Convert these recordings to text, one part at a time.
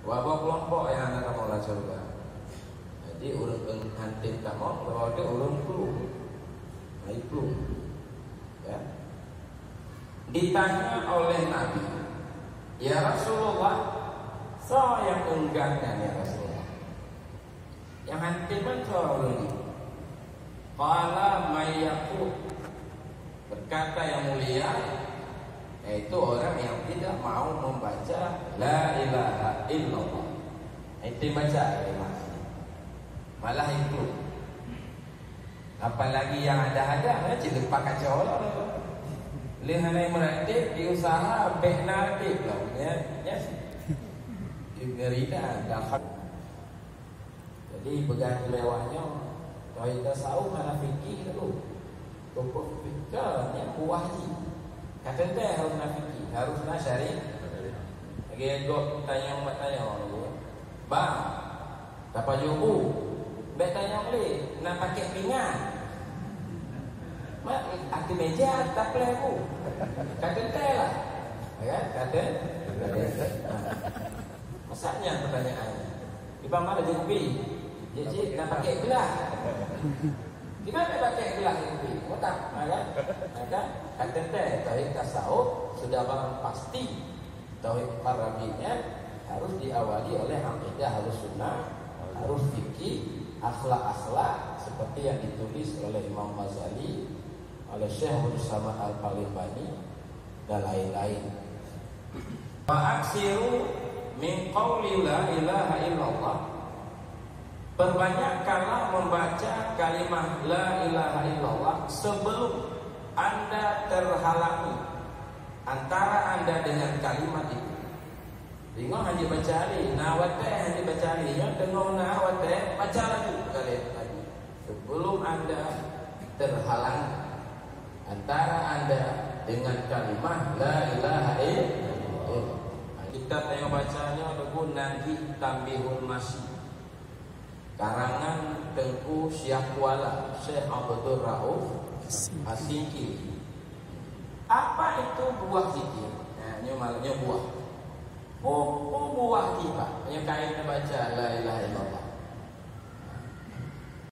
Wabah kelompok yang anak kamu lah surga. Jadi urung antim kamu bahwa dia urung flu, naik flu. Ya. Ditanya oleh Nabi, ya Rasulullah, saya enggaknya ya Rasulullah. Yang antim kan seorang ini. Qala mayyaqut, berkata yang mulia, yaitu orang yang tidak mau membaca la ilaha illallah. Itu baca malah itu. Apalagi yang ada jadi pakai colok. Lihat yang meratib diusaha behnatib lah ya. Gerida dah. Jadi began lewatnya kalau kita tahu mana fikih dulu. Pokok fikirnya wahyi. Kata dia harus nafiki, harus nasyari. Lagi gua tanya dulu. Bang, dapat jubu. Baik tanya boleh, nak pakai pinggan. Mak, aku meja tak pelaku. Kata dia lah. Ya, kata. Masaknya pertanyaan. Ibang mana jubi? Jadi nak pakai gelas. Gimana pakai gelas ini? Otak, maka kata tauhid tasawuf sudah barang pasti tauhid parabinya harus diawali oleh akidah harus sunnah, harus fikih, akhlak seperti yang ditulis oleh Imam Ghazali, oleh Syekh Muhammad Al-Palembani dan lain-lain. Wa aksiru min qauli la ilaha illallah. Perbanyakkanlah membaca kalimat la ilaha illallah sebelum Anda terhalangi antara Anda dengan kalimat itu. Tengok hanya baca ni, nawate hanya baca ni, ya tengok nawate baca lagi kali. Sebelum Anda terhalangi antara Anda dengan kalimat la ilaha illallah. Kita tengok bacanya ada nanti Tambihul Masih. Karangan Tengku Syakwala Syekh Abdul Rauf As-Singkili. Apa itu buah zikir? Nah, ini malahnya buah. Buah kita. Yang kaitnya baca la ilaha illallah.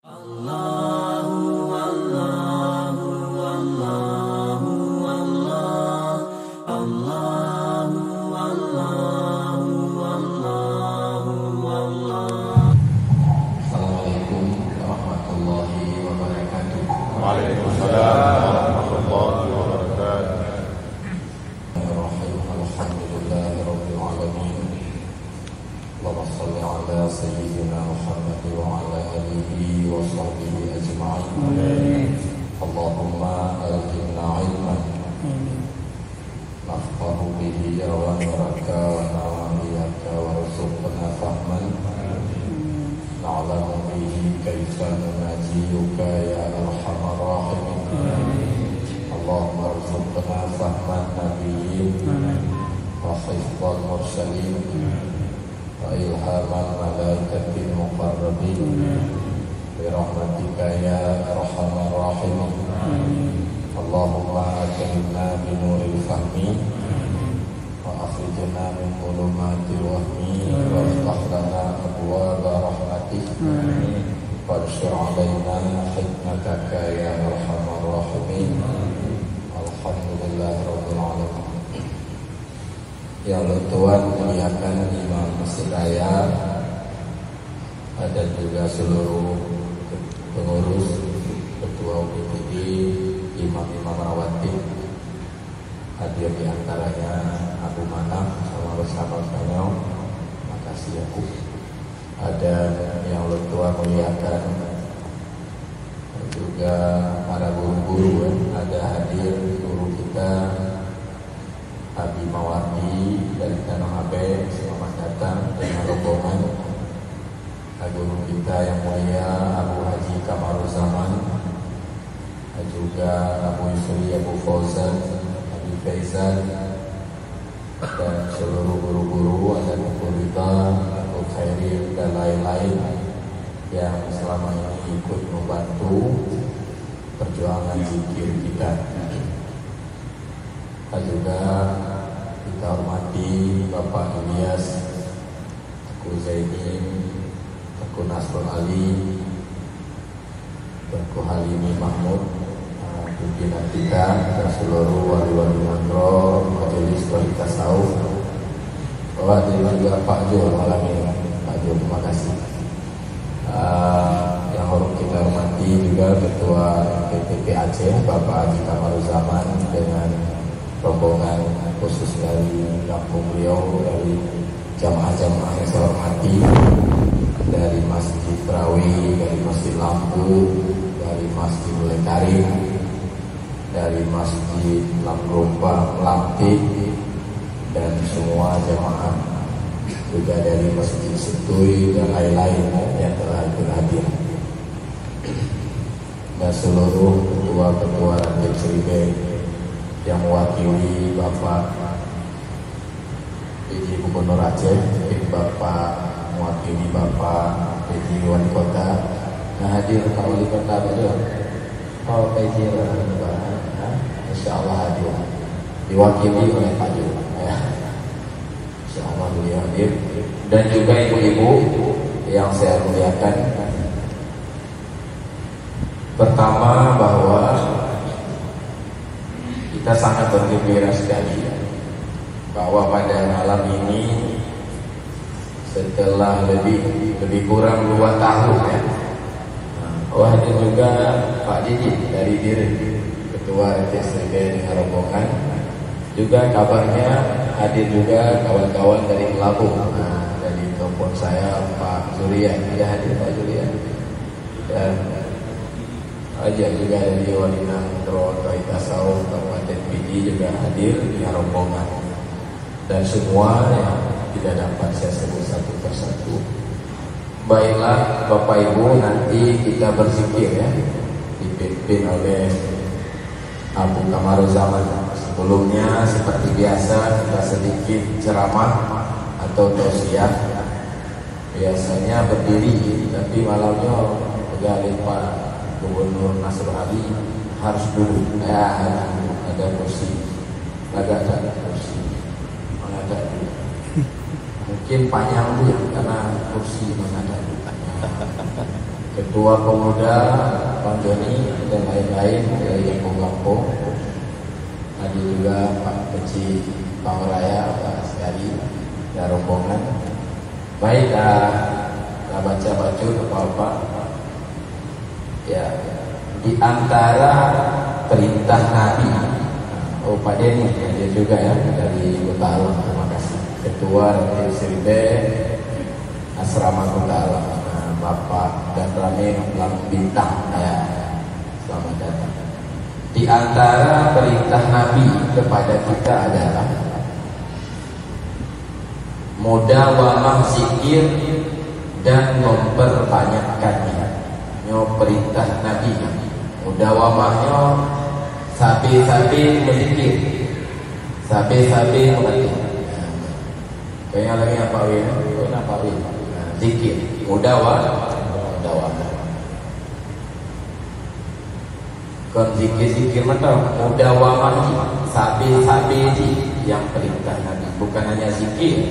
Allahu Allahu Allahu Allah Allahu Allahu Allahu Allah. Waalaikumsalam warahmatullahi wabarakatuh. Alhamdulillahirabbil alamin. Allahumma shalli ala sayyidina Muhammad wa ala alihi wa sahbihi ajma'in. Amin. Allahumma alhimna ilman nafqahu bihi wa naraka wa na'iyaka warzuqna fahman na'lamu bihi kaifa nunajiyuka ya arhamar rahimin. Allahumma arzuqna fahman nabiyyin wa hifdhal mursalin wa ilhaman malaikatil muqarrabin bi rahmatika ya arhamar rahimin. Allahumma atimna bi nuril fahmi wa akhrijna min dhulumatil wahmi wa iftah lana abwaaba rahmatik wanshur alaina hikmataka ya arhamar rahimin. Alhamdulillahirabbil alamin. Ya Allah Tuhan, muliakan Imam Masjid Raya dan juga seluruh pengurus, ketua UPTD, imam-imam rawatib, hadir di antaranya Abu Manaf sama bersama Spanyol. Makasih ya Bu. Ada yang Allah Tuhan muliakan juga para guru-guru, ada hadir guru kita Abi Mawardi dari Tanah Abe, selamat datang dengan rombongan. Guru kita yang mulia Abu Haji Kamaruzzaman, juga Abu Yusri Abu Fauzan, Abu Faizan, dan seluruh guru-guru, ada Abu Rita, Abu Khairil dan lain-lain yang selama ini ikut membantu perjuangan zikir kita. Dan juga kita hormati Bapak Ilyas Zaini, Tengku Nasrul Ali, Tengku Halimi Mahmud, pimpinan kita dan seluruh wali-wali mandro, majelis wali tasawuf. Hadir juga Pak Jo malam ini. Pak Jo, terima kasih. Yang kita hormati juga Ketua PPP Aceh Bapak Haji Kamaruzaman dengan rombongan khusus dari kampung beliau, dari jamaah-jamaah yang saya hormati, dari Masjid Rawi, dari Masjid Lampu, dari Masjid Lekarim, dari Masjid Lamrompang, Lampik, dan semua jamaah, juga dari Masjid Setui dan lain-lain yang telah ikut hadir, dan seluruh ketua-ketua Rakyat Seribe yang mewakili Bapak PJ Gubernur Aceh, Bapak mewakili Bapak PJ Wali Kota. Nah, hadir Pak Wali Kota betul. Pak PJ Insya Allah hadir, diwakili oleh Pak Jo. Insya Allah beliau hadir. Dan juga ibu-ibu yang saya muliakan. Pertama, bahwa kita sangat bergembira sekali bahwa pada malam ini setelah lebih kurang 2 tahun ya, hadir juga Pak Didi dari Diri, Ketua RTSB dengan rombongan. Juga kabarnya hadir juga kawan-kawan dari Lampung. Dari telepon saya Pak Zulian, dia hadir Pak Zulian, dan aja juga dari Wali Nangro Toy Tasawuf Kabupaten PD juga hadir dengan rombongan, dan semua yang tidak dapat saya sebut satu persatu. Baiklah Bapak Ibu, nanti kita berzikir ya, dipimpin oleh Abu Kamaruzaman. Sebelumnya seperti biasa kita sedikit ceramah atau tausiah. Biasanya berdiri, tapi malamnya pegali Pak Gubernur Nasrul Ali harus duduk. Ya, ada kursi, ada kursi, ada. Mungkin panjang tuh ya, karena kursi ada. Ketua Pemuda Bang Joni dan lain-lain dari kampung-kampung. Ada juga Pak Peci Pangraya, Pak sekali dan rombongan. Baik, kita baca apa-apa. Ya, di antara perintah Nabi, Pak Denny dia juga ya dari Kota Alam. Terima kasih. Ketua RTSB Asrama Kota Alam, Bapak dan Rame Bintang ya. Selamat datang. Di antara perintah Nabi kepada kita adalah mudawamah zikir dan memperbanyakkannya. Perintah Nabi mudawamahnya sabi-sabi berzikir, sabi-sabi mengerti. Kayaknya lagi apa win? Apa win? Zikir, mudawamah. Kon zikir macam mudawamah, sabi-sabi yang perintah Nabi, bukan hanya zikir,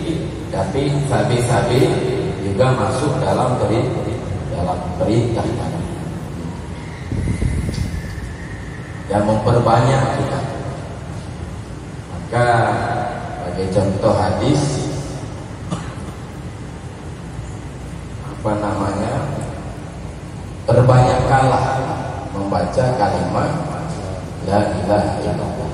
tapi sabi-sabi juga masuk dalam perintah Nabi. Dan memperbanyak kita. Maka sebagai contoh hadis, perbanyakkanlah membaca kalimat la ilaha illallah.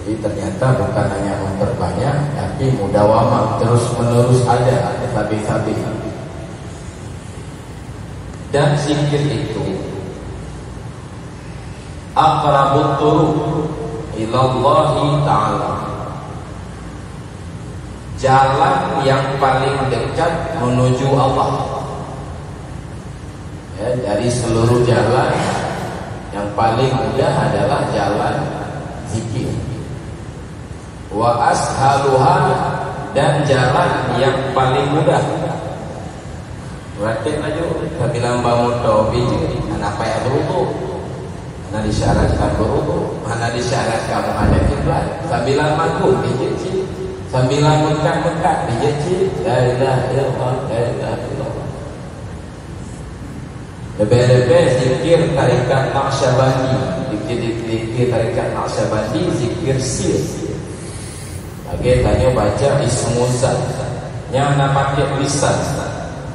Jadi ternyata bukan hanya memperbanyak, tapi mudawamah, terus menerus ada sabi-sabi. Dan zikir itu aqrabut turuq ilallahi ta'ala, jalan yang paling dekat menuju Allah. Ya, dari seluruh jalan yang paling mudah adalah jalan zikir. Wa ashaluha, dan jalan yang paling mudah. Berarti aja bilang bangun topi, anak payah berutuh. Mana disyaratkan berutuh, mana disyaratkan menghadap kiblat. Sambilan mangkuk, Sambil mekat-mekat dijejit la ilaha illallah, la ilaha illallah. Lebih-lebih zikir tarikat Naqsyabandi, zikir tarikat Naqsyabandi, zikir sir. Lagi tanya baca ismuzat yang nak pakai lisan.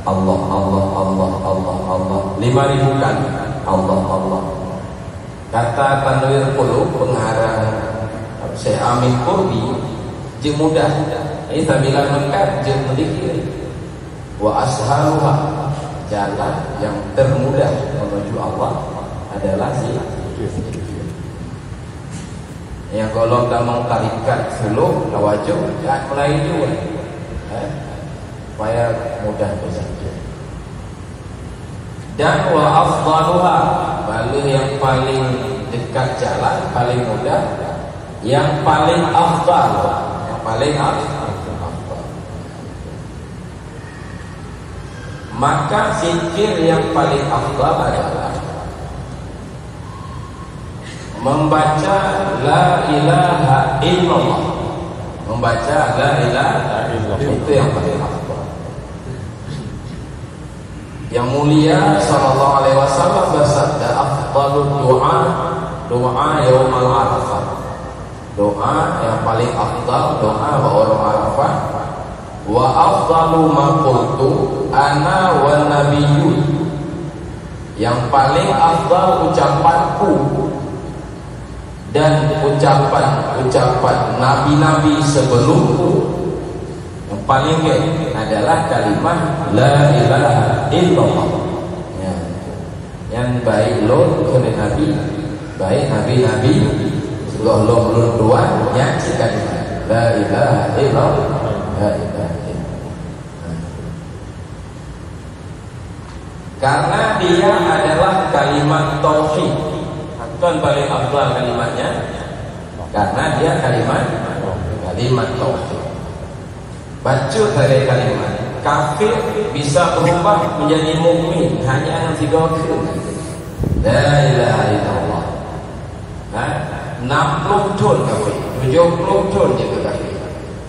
Allah Allah Allah Allah Allah 5.000 kali. Allah Allah. Kata Tanwir Qulub pengarang Syekh Amin Qurbi, je mudah. Ini sambil mekat je mendikir. Wa ashaluha, jalan yang termudah menuju Allah adalah zikir. Yang kalau kamu tarikat suluk tawajuh tak mulai juga, supaya mudah berzikir. Dan wa afdaluha, balik yang paling dekat jalan, paling mudah, yang paling afdal, yang paling afdal. Maka zikir yang paling afdal adalah membaca la ilaha illallah. Membaca la ilaha illallah itu yang paling afdal. Yang mulia sallallahu alaihi wasallam bersabda, afdalud doa doa yaumal arafah. Doa yang paling afdal doa orang Arafah. Wa afdalu ma qultu ana wan nabiyyun. Yang paling afdal ucapanku dan ucapan nabi-nabi sebelumku, yang paling adalah kalimat la ilaha illallah. Yang baik lo oleh nabi, baik nabi-nabi Allah ulun dua nyaksikan la ilaha illallah, la ilaha illallah. Karena dia adalah kalimat tauhid. Bukan paling afdal kalimatnya, karena dia kalimat tauhid. Baca dari kalimat kafir bisa berubah menjadi mukmin hanya dengan 3 waktu. La ilaha illallah. 60 tahun kafir, 70 tahun juga kafir.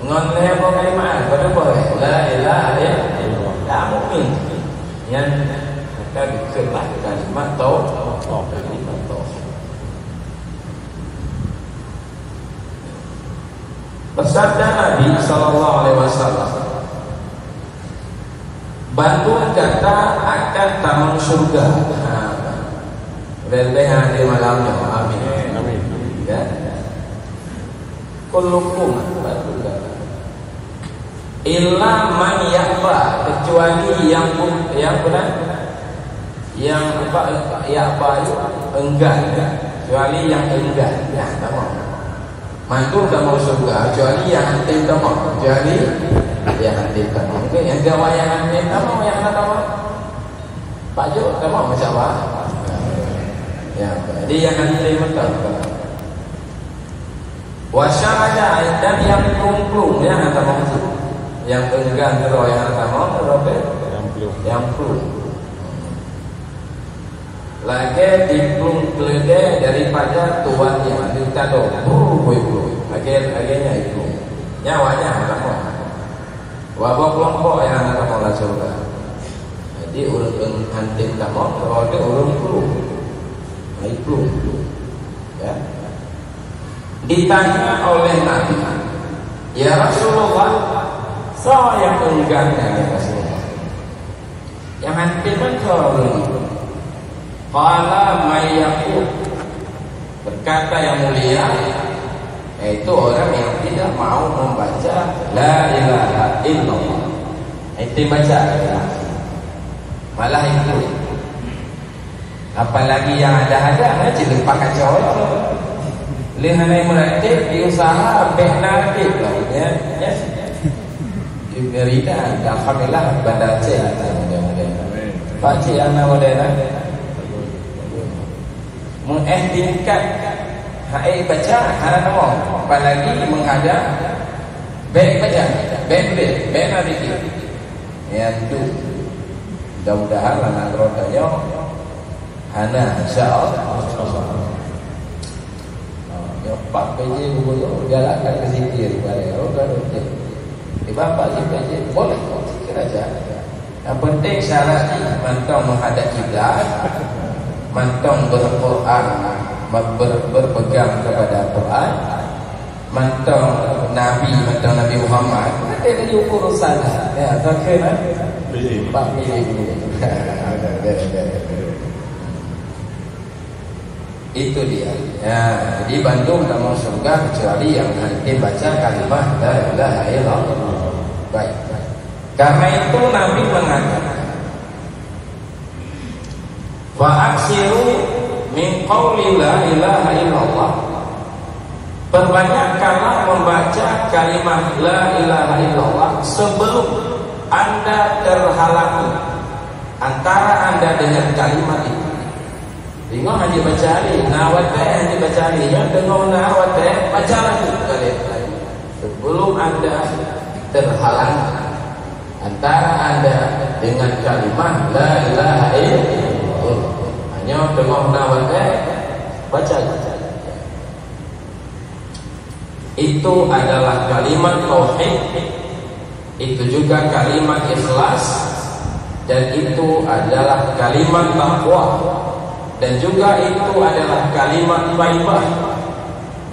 Ngoneh kalimat pada boleh la ilaha illallah, tak mukmin. Yang kita dikelah kalimat tauhid. Bersabda Nabi sallallahu alaihi wasallam, bantuan kata akan taman surga. Lebih-lebih di malamnya. Amin. Amin. Ya. Kullukum illa man ya'ba, kecuali yang benar, yang enggan, kecuali yang enggan. Ya, tak mau. Mantul tak mau surga, kecuali yang antim tak mau, kecuali yang antim tak mau. Mungkin yang gawa yang antim tak mau, yang tak mau. Pak Jo tak mau macam apa? Ya, jadi yang antim betul. Wasyada, dan yang plung-plung yang tak mau, yang enggan terus yang tak mau, yang plung. Lagi diplung keledai daripada tuan yang ditado, akhirnya itu nyawanya tak mau. Wabah kelompok yang tak mau lah surga. Jadi urut antim tak mau, kalau dia urut plung, plung, ya. Ditanya oleh Nabi, ya Rasulullah, saya yang enggannya ya Rasulullah, yang antim kan kalau ini. Qala mayyaqul, berkata yang mulia, yaitu orang yang tidak mau membaca la ilaha illallah. Itu baca malah itu. Apalagi yang ada jadi pakai cowok. Lihat yang melatih diusaha behnadib lah ya. Ibrida alhamdulillah bandar C. Pak Cik anak modern mengikhtiarkan hai baca hana nama, apalagi menghadap baik baca, baik nabi ya itu. Mudah-mudahan anak rodanya hana insyaallah. Ya Pak PJ gubernur jalankan ke zikir pada orang Bapak juga boleh zikir aja. Yang penting syaratnya mantong menghadap kiblat, mantong berquran, berpegang kepada Quran, mantong Nabi Muhammad. Nanti ada ukur salah. Ya, takkan Pak milih. Itu dia. Ya, jadi Bandung tak mau surga kecuali yang nanti baca kalimat la ilaha illallah. Baik. Karena itu Nabi mengatakan, fa'aksiru min qawli la ilaha illallah. Perbanyakkanlah membaca kalimat la ilaha illallah sebelum Anda terhalangi antara Anda dengan kalimat itu. Tengok haji baca hari, nawate haji baca hari, yang tengok nawate baca lagi kalimat sebelum Anda terhalangi antara Anda dengan kalimat la ilaha illallah. Hanya tengok nawate baca lagi. Itu adalah kalimat tauhid, itu juga kalimat ikhlas, dan itu adalah kalimat taqwa, dan juga itu adalah kalimat thayyibah,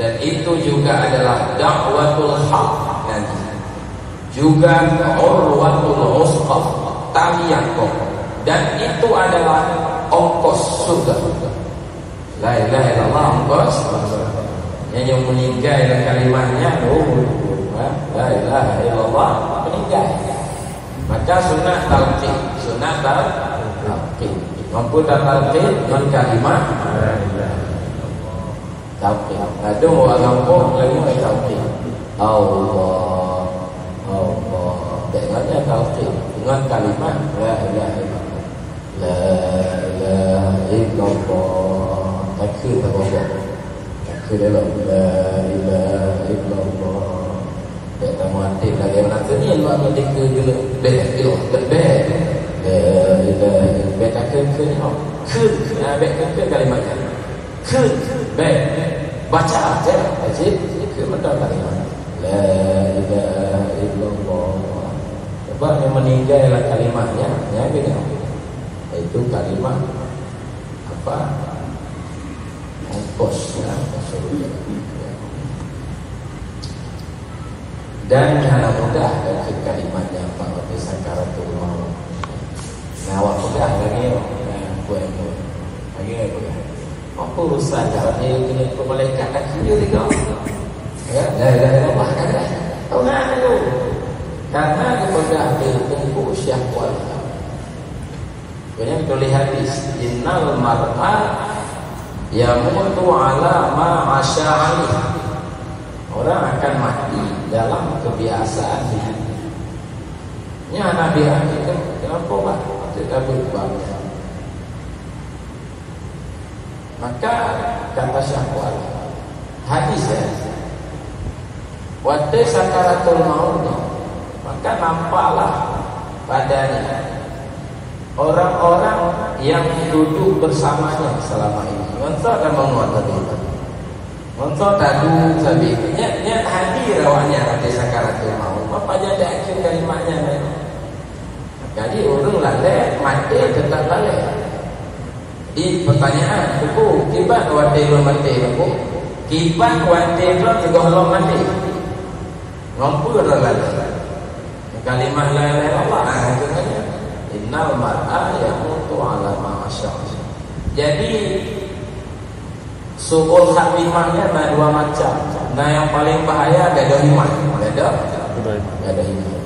dan itu juga adalah da'watul haq, dan juga urwatul usqaf, tali yang kokoh, dan itu adalah ongkos surga. La ilaha illallah ongkos yang meninggal dan kalimatnya la ilaha illallah meninggal. Maka sunnah talqin, mampu talqin dengan kalimat talqin. Ada orang kampung lagi talqin Allah dengannya talqin dengan kalimat la ilaha illallah. La ilaha illallah takbir Allah. La ilaha illallah. Kita muatib lagi nanti ni luar nanti ke dulu. Betul. La ilaha illallah. Kun kalimat. Kun. Baca aja. Ajib. Kun betul kalimat. La ilaha illallah. Sebab yang meninggal kalimatnya, ya gitu. Itu kalimat apa? Ongkosnya surga. Dan karena mudah dari kalimatnya Pak Wati Sakaratul Maut. Nah, awak mudah lagi buat lagi apa urusan kalau dia kena malaikat lagi dia juga. Ya, dah kan. Tahu nak tu. Karena kepada tunggu syahwat. Kemudian tulis hadis, innal mar'a yamutu ala ma asya'ali. Orang akan mati dalam kebiasaannya. Ya Nabi itu kenapa Pak? Kita berubah. Maka kata syahwat hadis ya, waktu sakaratul maut, maka nampaklah padanya orang-orang yang duduk bersamanya selama ini. Untuk dan menguatkan itu. Untuk tadu sabitnya hadir awalnya pada sakaratul maut. Apa jadi akhir kalimatnya? Jadi orang lalai mati tetap lalai. Di pertanyaan buku kibat wate belum mati buku kibat wate belum juga belum mati. Ngompu lalai. Kalimat la ilaha illallah itu kan. Innal mar'a yamutu ala ma asya'ah. Jadi suul khatimahnya ada dua macam. Nah yang paling bahaya ada iman. Ada iman.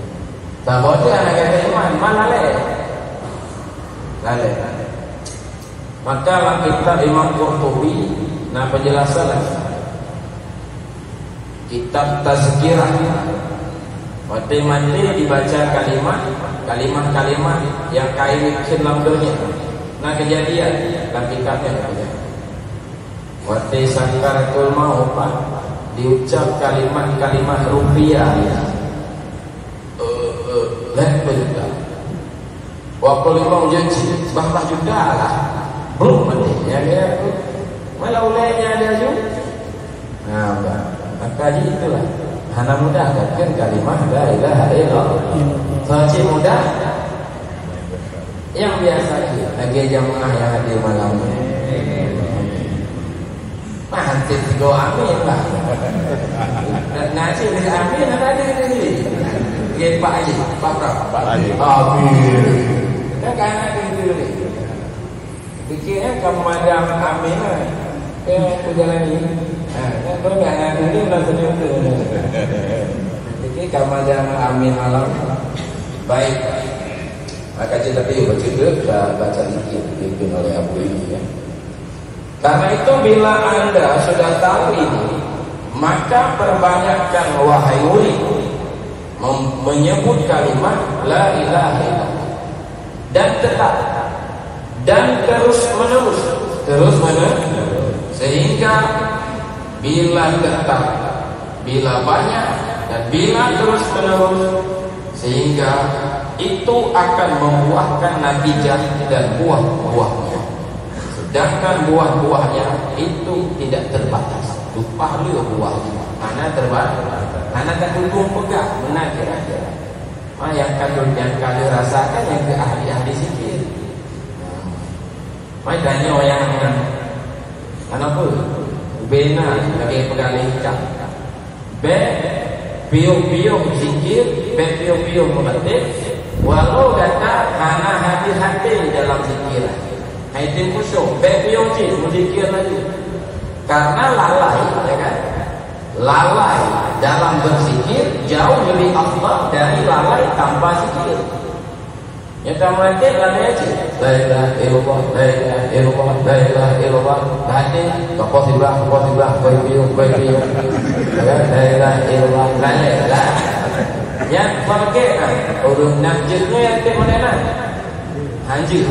Tak boleh anak ada iman. Mana lale. Maka dalam kitab Imam Qurtubi, nah penjelasan lagi. Kitab Tazkirah. Mati dibaca kalimat-kalimat yang kait dalam dunia. Nah kejadian dalam kitabnya. Waktu sakaratul maut diucap kalimat-kalimat rupiah. Lepas juga. Waktu lima janji, bahkan juga lah. Belum mati. Ya malah ulainya ada juga. Nah, maka itulah. Hana mudah kan kalimah la ilaha illallah. Soal mudah yang biasa lagi jamaah yang hadir malam ini. Hansip go amin lah. Dan nasi bisa amin ada di sini. Dia Pak Haji, Pak Haji. Amin. Kan ada di sini. Pikirnya kamu ada amin lah. Aku jalan ini. Kalau nggak ada ini udah senyum tu. Jadi kamu ada amin malam. Baik. Maka kita baca dikit dipimpin oleh Abu ini ya. Karena itu bila Anda sudah tahu ini, maka perbanyakkan wahai murid menyebut kalimat la ilaha illallah dan tetap dan terus menerus sehingga bila tetap, bila banyak dan bila terus menerus sehingga itu akan membuahkan natijah dan buah-buahnya. Sedangkan buah-buahnya itu tidak terbatas. Lupa lu buahnya. Mana terbatas? Mana tak tunggu pegang. Benar kira-kira. Yang kali rasakan yang ke ahli-ahli sikit. Makanya yang kenapa? Bena lagi pegang ikan. Piu-piu zikir, piu-piu mengatik. Walau kata hana hati-hati dalam zikiran. Haitim khusyuk, bebiyoji, muzikir lagi. Karena lalai, ya kan? Lalai dalam berzikir jauh lebih afdal dari lalai tanpa zikir. Ya tamatnya lalai aja. La ilaha illallah, la ilaha illallah, la ilaha illallah. Hati, tokoh sebelah, bebiyo. La ilaha illallah, lalai lah. Yang pakai urut nakjirnya yang temana? Anjir.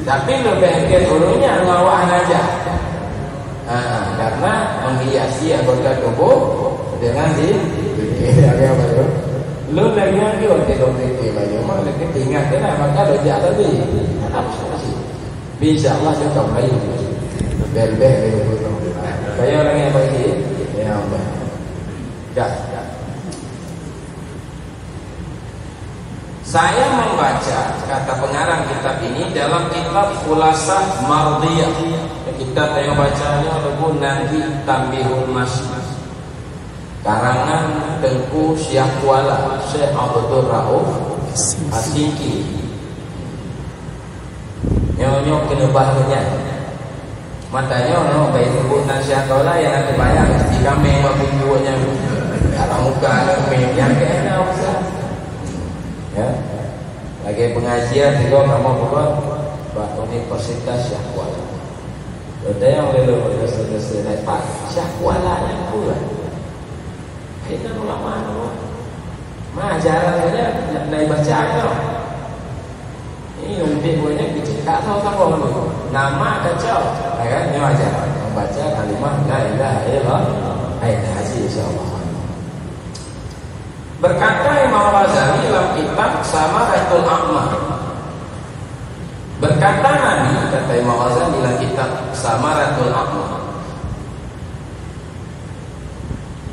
Tapi lebih ke hurufnya ngawah aja. Karena menghiasi anggota tubuh dengan apa itu? Lu lagi lagi untuk baju mah lagi tinggal kena maka rojak tadi. Apa sih? Bisa Allah juga baik. Bel-bel itu. Kayak orang yang baik ya Allah. Dah. Saya membaca kata pengarang kitab ini dalam kitab Khulasah Mardiyah. Kitab yang bacanya ataupun nanti Tambihul Masjid. Karangan Tengku Syakwala Syekh Abdul Rauf Asingki. Nyonyok kena bahanya. Matanya no baik sebut Syakwala yang ada bayang di kami waktu buatnya. Kalau muka yang kena usah. Ya. Lagi pengajian juga kamu buat Universitas Syakwala. Ada yang lalu selesai Pak Syakwala yang pula. Itu ulama tu. Ajarannya nak baca tu. Ini umpit punya kecil tak tahu apa dulu. Nama kacau. Kan ini ajaran membaca kalimah la ilaha illallah. Ayat haji insyaallah. Berkata Imam Ghazali dalam kitab Samaratul A'ma. Berkata Nabi, kata Imam Ghazali dalam kitab Samaratul A'ma.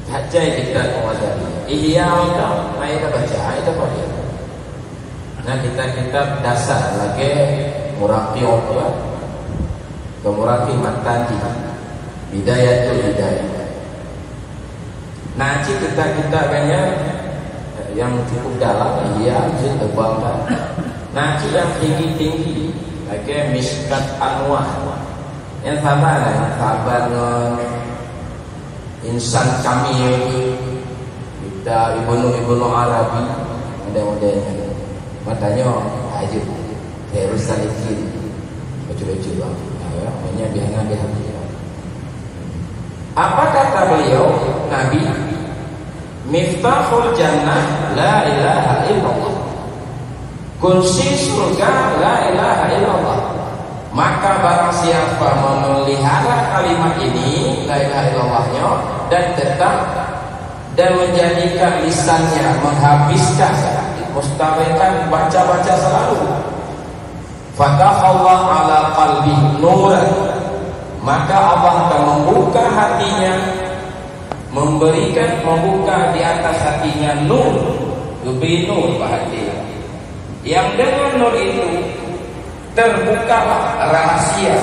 Baca kitab Imam Ghazali. Ihya ulama, ayat baca, ayat apa dia? Nah kitab dasar lagi Muraqi ya. Muraqi Matanji. Bidayatul Hidayah. Nah kitab banyak yang cukup dalam dia tebalkan. Nanti yang tinggi-tinggi lagi Miskat Anwar. Yang sabar Insan Kamil kita Ibnu Arabi model-modelnya. Matanya aja harus salikin lucu-lucu bang. Namanya biasa dia. Apa kata beliau Nabi? Miftahul jannah la ilaha illallah. Kunci surga la ilaha illallah. Maka barang siapa memelihara kalimat ini la ilaha illallahnya dan tetap dan menjadikan lisannya menghabiskan mustahilkan baca-baca selalu, fatahallahu ala qalbi nuran, maka Allah akan membuka hatinya, memberikan, membuka di atas hatinya nur, lebih nur bahagia. Yang dengan nur itu terbukalah rahasia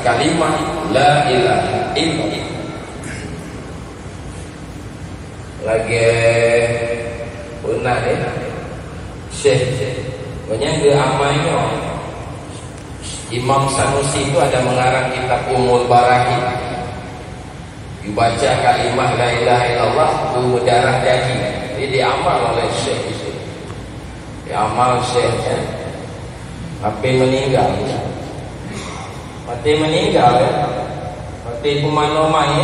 kalimat la ilaha illallah. Lagi pernah Syekh banyak dia amalnya. Imam Sanusi itu ada mengarang kitab Ummul Barahi. Dibaca kalimat la ilaha illallah berdarah daging. Jadi diamal oleh Syekh itu. Diamal Syekhnya sampai meninggal. Mati meninggal ya. Mati kumanomai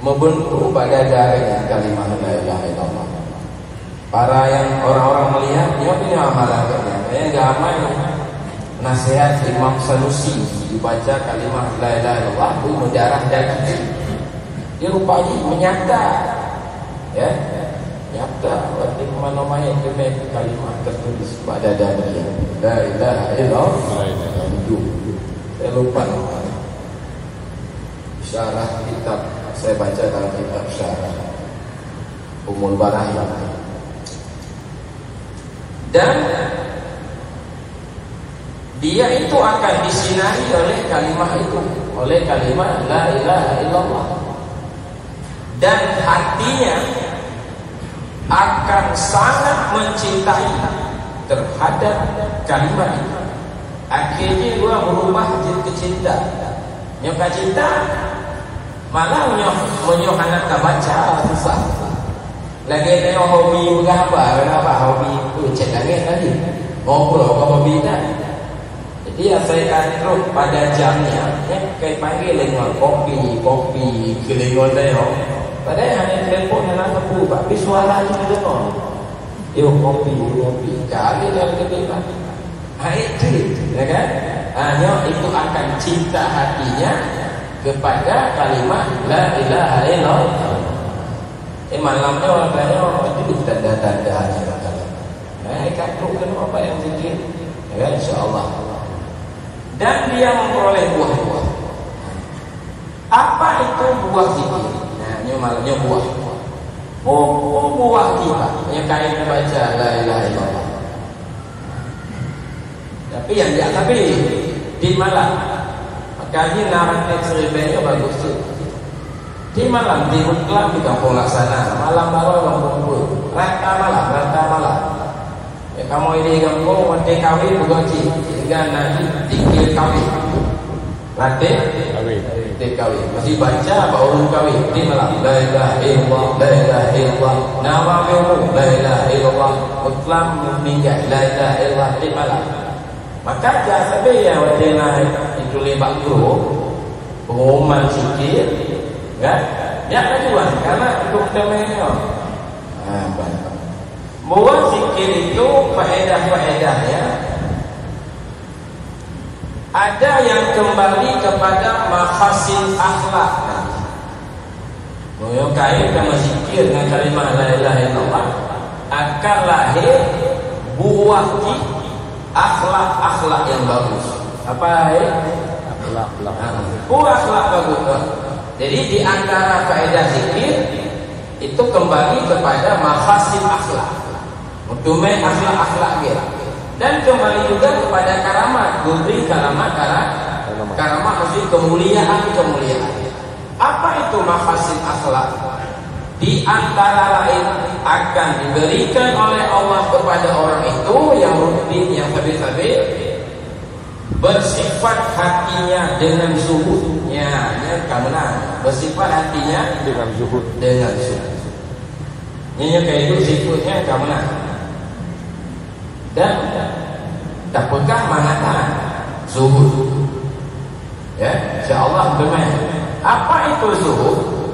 membentuk pada dadanya kalimat la ilaha illallah. Para yang orang-orang melihat dia punya amalan katanya. Enggak amal. Nasihat Imam Sanusi dibaca kalimat la ilaha illallah berdarah daging. Dia rupanya menyata. Ya. Nyata waktu mana-mana yang kalimat tertulis pada dadanya la ilaha illallah. Saya lupa syarah kitab saya baca dalam kitab syarah Ummul Barahi. Dan dia itu akan disinari oleh kalimat itu, oleh kalimat la ilaha illallah. Dan hatinya akan sangat mencintai terhadap kalimat itu. Akhirnya dia berubah jadi cinta. Nyoka cinta malah menyoh anak tak baca susah. Lagi tengok hobi bergambar, kenapa hobi cek langit tadi ngobrol ke hobi tadi. Jadi saya terus pada jamnya, kayak panggil dengan kopi, kelingon tengok. Padahal hanya telefon yang nak aku, tapi suara je dengar. Yo kopi, kali yang kedua. Itu, ya kan? Hanya itu akan cinta hatinya kepada kalimat la ilaha illallah. Malamnya orang tanya, itu tanda-tanda kata apa yang zikir, ya insyaAllah. Dan dia memperoleh buah-buah. Apa itu buah zikir? Malamnya buah. Buah kita yang kait baca la ilaha illallah. Tapi di malam makanya naratif seribennya bagus tu. Di malam di Meklam di kampung Laksana malam baru orang kumpul rata malam. Ya kamu ini kampung mati kawin begoci sehingga nanti tinggal kawin. Latih kawin masih baca baru kawin di malam la ilaha illallah la ilaha illallah nawawimu la ilaha illallah Meklam meninggal la ilaha illallah di malam. Maka jasa dia wadena itu lebak guru pengumuman sikit kan? Ya tujuan karena itu temennya. Buat zikir itu faedah-faedahnya ada yang kembali kepada mahasin akhlak. Kait sama zikir dengan kalimat la ilaha illallah akan lahir buah akhlak yang bagus. Apa akhlak? Buah akhlak bagus. Jadi di antara faedah zikir itu kembali kepada mahasin akhlak. Utume akhlak dia. Dan kembali juga kepada karamat. Gubri karamat maksudnya kemuliaan. Apa itu mahasin akhlak? Di antara lain akan diberikan oleh Allah kepada orang itu yang rutin, yang sabit-sabit, bersifat hatinya dengan zuhudnya, karena bersifat hatinya dengan zuhud. Nyanyi kayak itu sifatnya karena dan tak pekah mengatakan zuhud. Ya, insyaallah benar. Apa itu zuhud?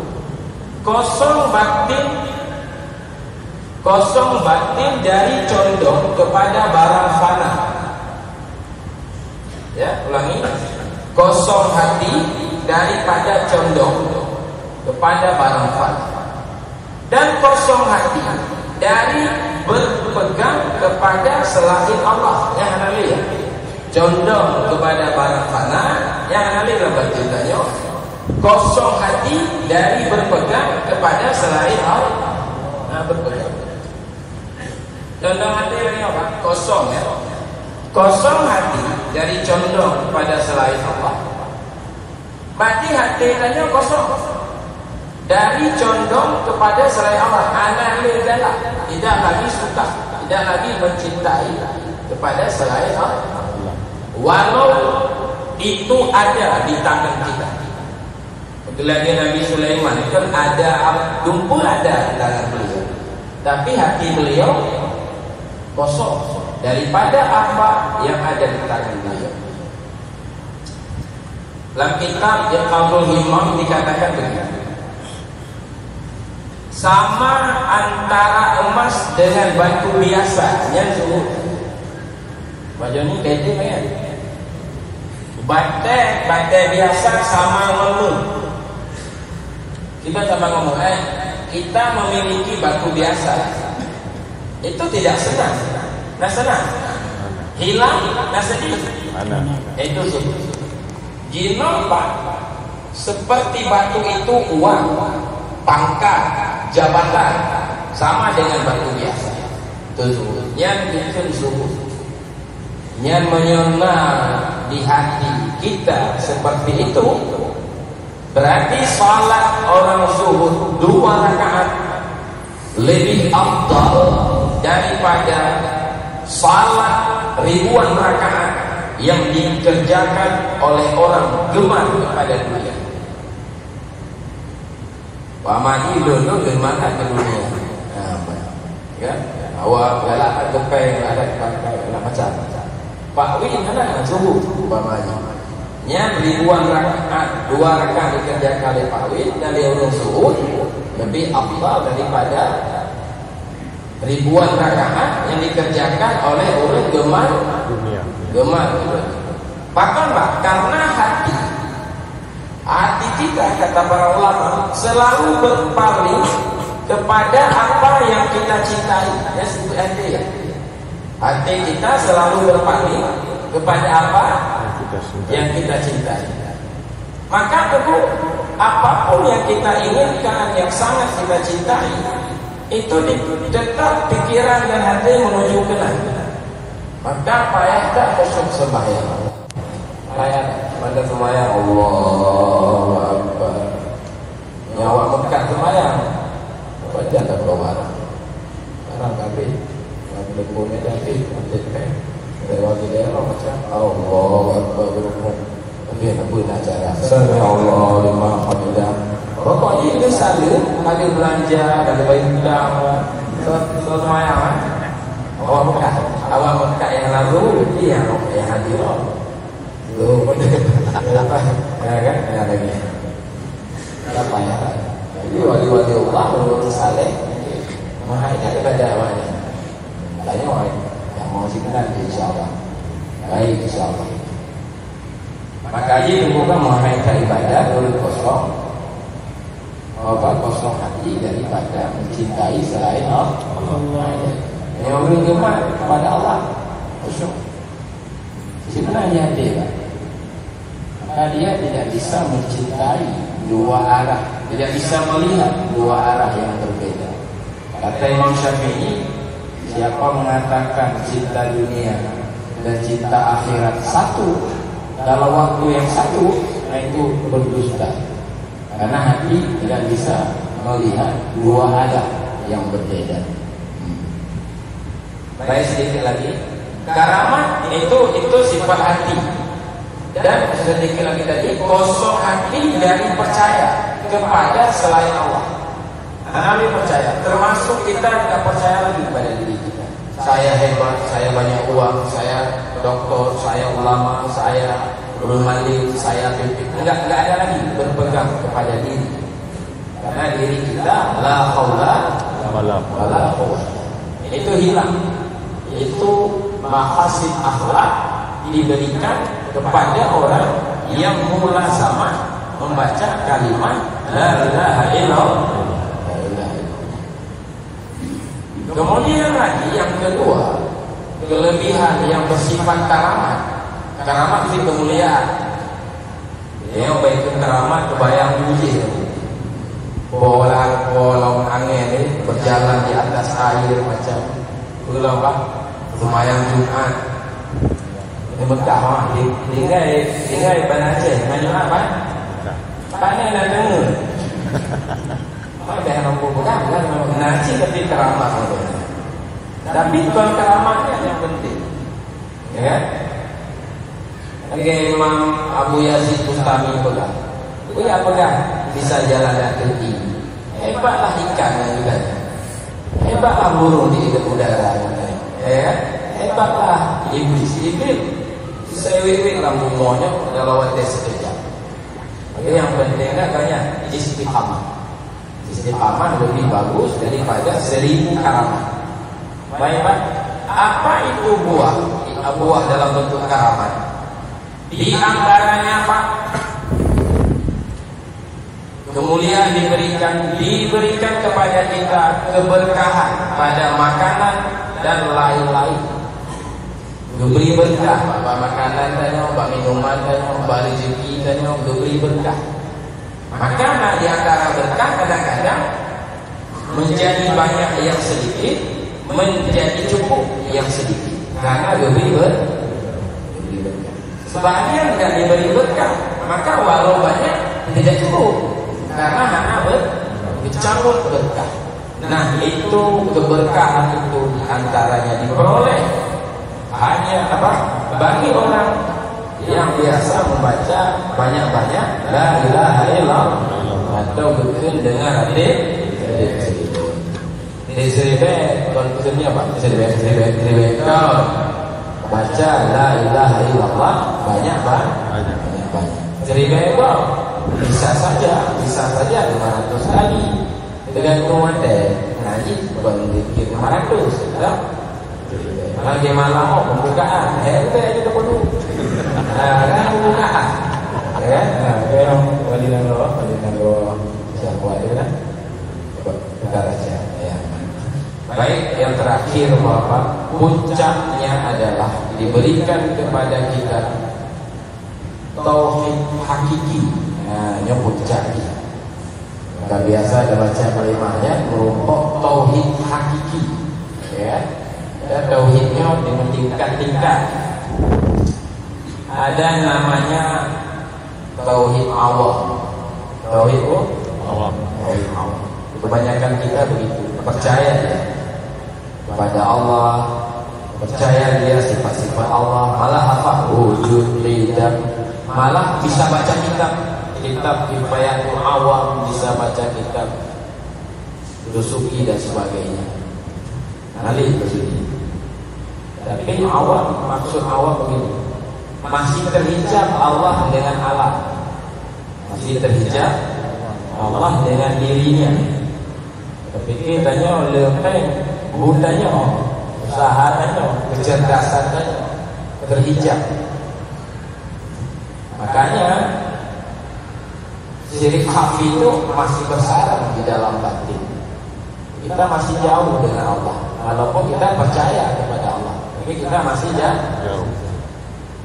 Kosong batin dari condong kepada barang fana. Ya, ulangi. Kosong hati daripada condong kepada barang fana. Dan kosong hati dari berpegang kepada selain Allah. Yang analis condong kepada barang fana, yang analis dalam ceritanya kosong hati dari berpegang kepada selain Allah. Nah, berpegang. Condong hati ini apa? Kosong ya. Kosong hati dari condong kepada selain Allah. Berarti hatinya kosong dari condong kepada selain Allah. Anak adalah tidak lagi suka, tidak lagi mencintai kepada selain Allah. Walau itu ada di tangan kita. Lagi Nabi Sulaiman kan ada lumpur ada di tangan beliau, tapi hati beliau kosong daripada apa yang ada di tangan beliau. Dalam kitab Iqamul Himam dikatakan begini, sama antara emas dengan batu biasa yang zuhud. Baju ni beda kan? Batu biasa sama melun. Kita sama ngomong, kita memiliki batu biasa, itu tidak senang. Nah senang, hilang, nah sedih. Itu zuhud. Jino pak, seperti batu itu uang, pangkat, jabatan, sama dengan batu biasa. Itu zuhud. Yang itu zuhud. Yang menyenang di hati kita seperti itu. Berarti salat orang zuhud 2 rakaat lebih afdal daripada salat ribuan rakaat yang dikerjakan oleh orang gemar kepada dunia. Pamadi dulu gemar ke dunia. Ya, awak galak kepeng ada macam. Pak Win mana zuhud pamadi. Nya ribuan rakaat, 2 rakaat dikerjakan oleh Pak Win dan dia orang zuhud lebih afdal daripada ribuan rakaat yang dikerjakan oleh orang gemar dunia. Bahkan karena hati kita kata para ulama selalu berpaling kepada apa yang kita cintai. Ya sebut hati ya. Hati kita selalu berpaling kepada apa yang kita cintai. Maka tentu apapun yang kita inginkan, yang sangat kita cintai, itu tetap pikiran dan hati menuju ke sana. Maka payah tak khusyuk sembahyang. Payah pada sembahyang Allahu Akbar. Nyawa Mekah sembahyang. Baca tak keluar. Orang kafir, orang berpunya kafir, macam lewat dia macam Allahu Akbar berukun. Tapi apa nak cara? Sallallahu liman hamidah. Pokoknya itu selalu ada belanja, ada bayar sembahyang. Awak Mekah yang lalu dia yang hadir. Lu apa? Ya kan? Ya lagi. Apa ya? Jadi wali-wali Allah menurut saleh mahainya kepada awaknya. Tanya orang yang mau sinar insyaallah. Baik insyaallah. Maka ini bukan mahaikan ibadah menurut kosong. Kosong hati daripada mencintai selain Allah. Yang orang gemar kepada Allah khusyuk. Sebenarnya dia maka dia tidak bisa mencintai 2 arah, tidak bisa melihat 2 arah yang berbeda. Kata Imam Syafi'i, siapa mengatakan cinta dunia dan cinta akhirat satu dalam waktu yang satu, nah itu berdusta. Karena hati tidak bisa melihat 2 arah yang berbeda. Baik sedikit lagi. Karamat itu sifat hati. Dan sedikit lagi tadi kosong hati dari percaya kepada selain Allah. Kami percaya, termasuk kita tidak percaya lagi kepada diri kita. Saya hebat, saya banyak uang, saya doktor, saya ulama, saya ulama, saya pimpin. Enggak ada lagi berpegang kepada diri. Karena diri kita la haula wala quwwata. Itu hilang. Itu mahasin akhlak diberikan kepada orang yang mula sama membaca kalimat la ilaha illallah. Kemudian lagi yang kedua, kelebihan yang bersifat karamat. Karamat itu kemuliaan. Yang baik keramat kebayang biji. Bolang angin ini berjalan di atas air macam pulau apa? Semayang Jumat. Ini Mekah mah. Tinggal Banda Aceh. Mana apa? Pandai nak dengar. Ada orang bukan kan nasi tapi keramat. Tapi bukan keramatnya yang penting. Ya kan? Imam Abu Yazid Bustami pegang. Ya pegang bisa jalan kaki. Hebatlah ikan yang juga. Hebatlah burung di udara. Ya, hebatlah iblis. Saya wiwin lambung monyet kalau ada sekejap. Yang penting katanya istiqamah. Istiqamah lebih bagus daripada 1000 karamat. Baik Pak, apa itu buah? Buah dalam bentuk karamat. Di antaranya Pak, kemuliaan diberikan kepada kita keberkahan pada makanan dan lain-lain. Diberi berkah, apa makanan tanya, apa minuman tanya, apa rezeki tanya, diberi berkah. Maka di antara berkah kadang-kadang menjadi banyak yang sedikit, menjadi cukup yang sedikit. Karena diberi berkah. Sebagian tidak diberi berkah, maka walau banyak tidak cukup karena hanya bercampur berkah. Nah itu keberkahan itu antaranya diperoleh hanya apa? Bagi orang yang biasa membaca banyak-banyak la ilaha illallah atau betul dengan adik konsennya apa? Seribe kau baca la ilaha illallah banyak. Seribu ekor bisa saja 500 kali dengan kumate ngaji berzikir 500 tak? Lagi malam pembukaan itu perlu kan pembukaan ya kan walinan roh siapa itu kan kita baca ya. Baik, yang terakhir Bapak, puncaknya adalah diberikan kepada kita tauhid hakiki. Nah, ini puncaknya. Kita biasa ada baca kalimahnya merumpok tauhid hakiki. Ya. Dan tauhidnya dengan tingkat-tingkat. Ada namanya tauhid awam. Tauhid awam. Tauhid awam. Kebanyakan kita begitu, percaya ya kepada Allah, percaya dia sifat-sifat Allah, malah apa? Wujud, lidah, malah bisa baca kitab Kifayatul Awam, bisa baca kitab Dusuki dan sebagainya. Nanti begini. Tapi awam, maksud awam begini, masih terhijab Allah dengan alam, masih terhijab Allah dengan dirinya. Tapi kitanya lepeng budaya, usahanya, kecerdasannya terhijab. Makanya syirik khafi itu masih bersarang di dalam batin. Kita masih jauh dengan Allah. Walaupun kita percaya kepada Allah, tapi kita masih jauh.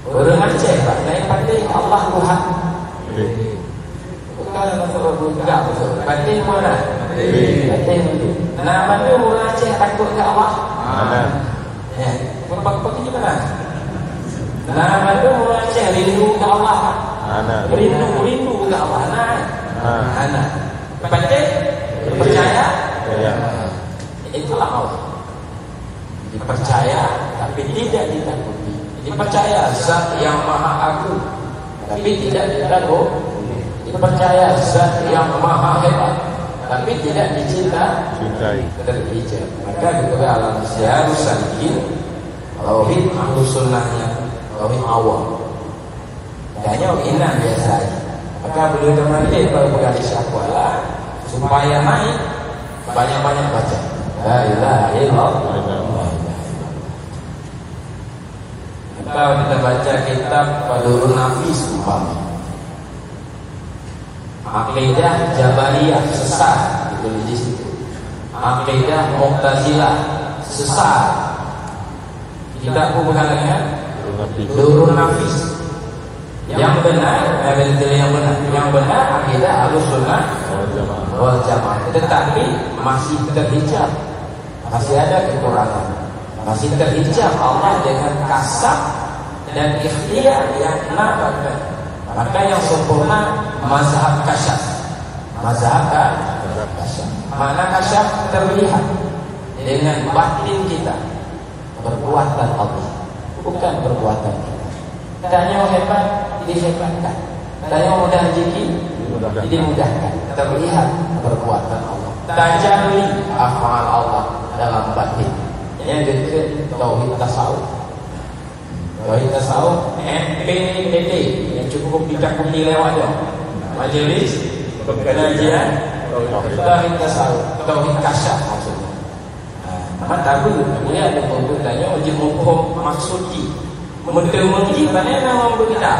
Orang Aceh, Pak, yang penting Allah Tuhan. Bukan enggak betul. Batin mana? Batin itu. Nama itu orang Aceh takut ke Allah. Ya, begitu kan? Nama itu orang Aceh rindu ke Allah. Rindu ke Allah. Anak. Batin percaya? Itulah Allah. Dipercaya tapi tidak ditakuti. Dipercaya zat yang maha agung tapi tidak ditakut. Dipercaya zat yang maha hebat tapi tidak dicintai. Terhijab. Maka itu alam siar salikin tauhid ahlus sunnahnya tauhid awam. Hanya inna biasa. Maka beliau teman dia kalau berkali syakwalah supaya naik banyak-banyak baca la ilaha illallah. Kalau kita baca kitab Badrun Nafis umpama Aqidah Jabariyah sesat itu di situ. Aqidah Mu'tazilah sesat. Kitab bukannya Badrun Nafis. Yang benar, yang benar akidah Ahlussunnah wal Jamaah. Tetapi masih terhijab, masih ada kekurangan, masih terhijab Allah dengan kasab dan ikhtiar yang nabatan. Maka yang sempurna mazhab kasyaf. Mazhab kasyaf. Mana kasyaf terlihat dengan batin kita, perbuatan Allah, bukan perbuatan kita. Tanya hebat, dihebatkan. Tanya mudah rezeki, dimudahkan. Terlihat perbuatan Allah. Tajalli af'al Allah dalam batin. Yang kedua tauhid tasawuf. Tauhid tasawuf MPTT yang cukup ditakuti lewat dah. Majelis pengajian tauhid tasawuf, tauhid kasyaf maksudnya. Maka tahu dia ada penggunanya wajib hukum maksudi. Mengerti mana nama kita,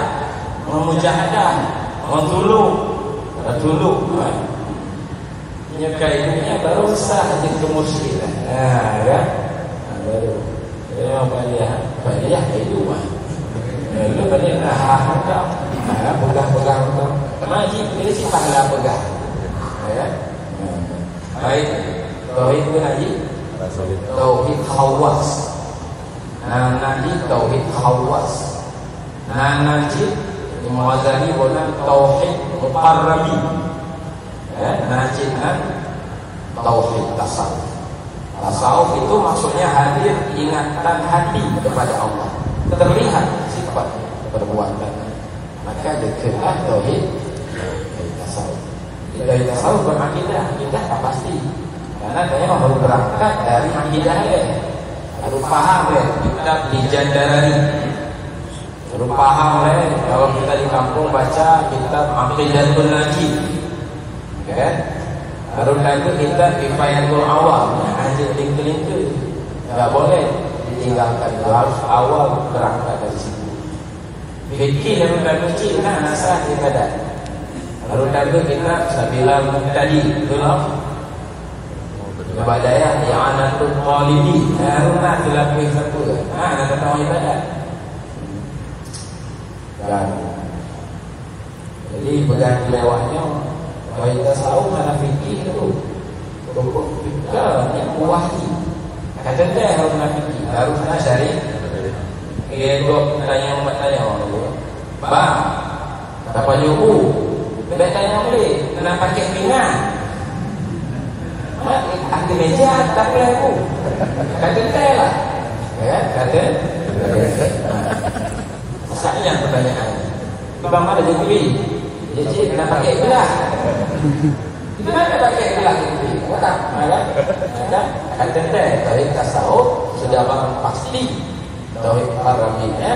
memujahadah, mentulung, nyekainya baru sah jadi kemusyrikan. Kan? Baru. Banyak itu mah. Lalu banyak pegang. Maji ini sih pahala pegang. Ya. Baik. Tauhid itu haji. Tauhid khawas. Nanti tauhid khawas. Nanti Muazzani bukan tauhid muqarrabi. Nanti tauhid tasawuf. Tasawuf itu maksudnya hadir ingatan hati kepada Allah. Terlihat sifat perbuatan. Maka dekatlah tauhid tasawuf. Dari tasawuf berakidah kita tak pasti. Karena saya harus berangkat dari akidah harus paham kita di Jandarani. Harus paham kalau kita di kampung baca kitab Aqidatul Najib. Kan? Harus lagi kita Kifayatul Awam. Anjir link-link enggak boleh ditinggalkan. Harus awal berangkat dari situ. Fikih harus lagi nah nasah kita. Harus lagi kita Sabilal Muqtadi. Betul. Ibadahnya i'anatul qalidi. Haruslah dilakukan satu. Nak tahu ibadah. Dan jadi pegang lewatnya kalau kita tahu mana fikih itu pokok fikih yang wahyi. Kata dia harus fikih, harusnya cari. Dua tanya bang, apa nyuku? Dia tanya boleh, kenapa pakai minyak? Aku meja tapi aku kata saya lah, kata saya pertanyaan. Bang ada jadi kenapa pakai gelas? Kenapa pakai gelas itu? Ada kata saya tauhid tasawuf sudah pasti tauhid karamiyah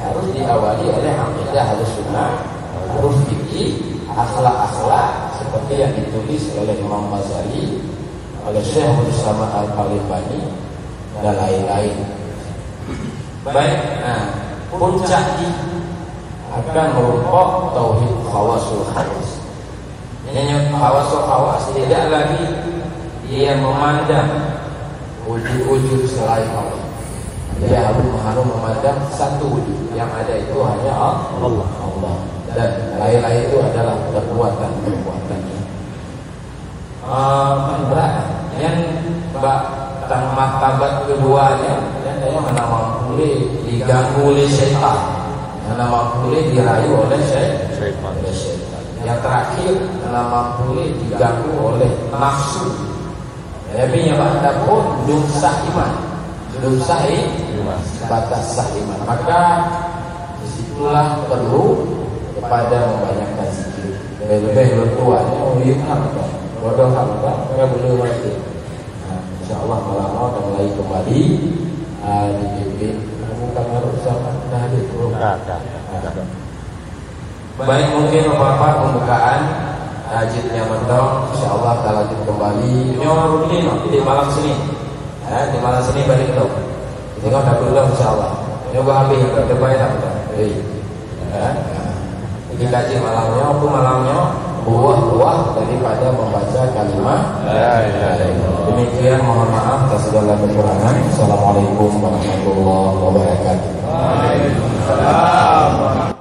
harus diawali oleh akidah Ahlussunnah, harus fikih, akhlak seperti yang ditulis oleh Imam Ghazali, oleh Syekh Muhammad Al-Talibani dan lain-lain. Baik, puncak akan merupakan tauhid khawasul khawas. Yang khawasul khawas tidak lagi dia memandang wujud-wujud selain Allah. Dia harus memandang satu wujud yang ada itu hanya Allah. Dan lain-lain itu adalah perbuatan-perbuatannya. Berat. Yang martabat keduanya dan saya mana mampu diganggu oleh syaitan, mana mampu dirayu oleh syaitan. Yang terakhir mana mampu diganggu oleh nafsu. Tapi yang pun belum sah iman, batas sah iman. Maka disitulah perlu kepada membanyakkan zikir. Lebih bertuanya bodoh hamba, mereka belum mati. InsyaAllah malam akan mulai kembali dipimpin. Bukan harus sama hadir. Baik, mungkin Bapak pembukaan Ajidnya Mendong. InsyaAllah kita lanjut kembali. Nyawa rutin di malam sini. Di malam sini balik itu. Tengok tak dulu InsyaAllah. Nyoba habis terbaik tak betul. Jadi kaji malamnya, aku malamnya buah-buah daripada membaca kalimat la ilaha illallah. Demikian, mohon maaf atas segala kekurangan. Assalamualaikum warahmatullahi wabarakatuh. Waalaikumsalam.